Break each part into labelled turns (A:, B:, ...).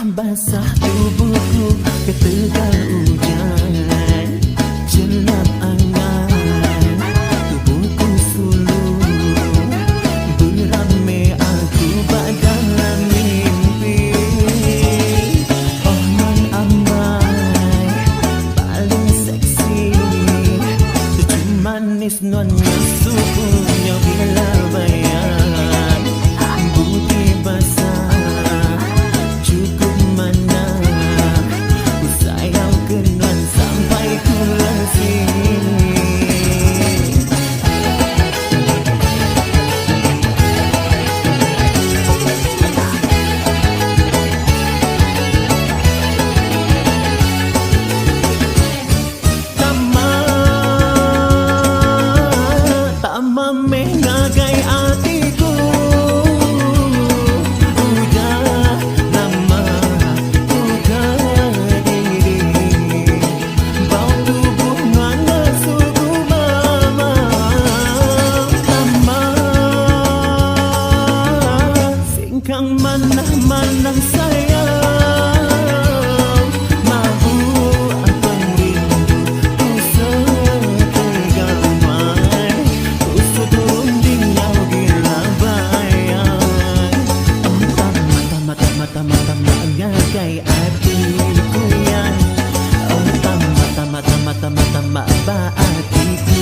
A: Basah tubuhku ketegal hujan, jelap angan tubuhku suluh, beramai aku dalam mimpi. Oh non amai paling seksi, cucu manis nonnya sukunya bila bayar budi basah. Mengagai hatiku udah lama ku diri, bau tubuh mana suku mama lama, singkang mana sayang, mahu akan rindu ku setegal mai. Mata mengagai hatiku yang mata hatiku.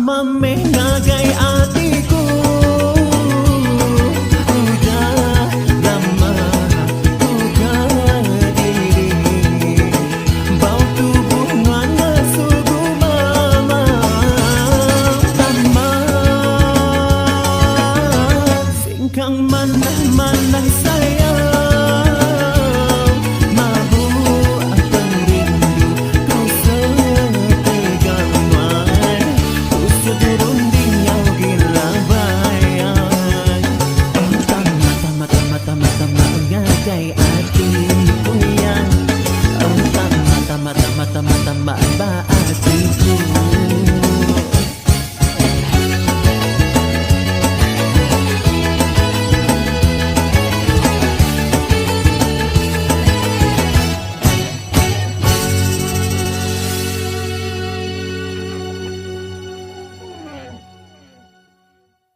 A: Mame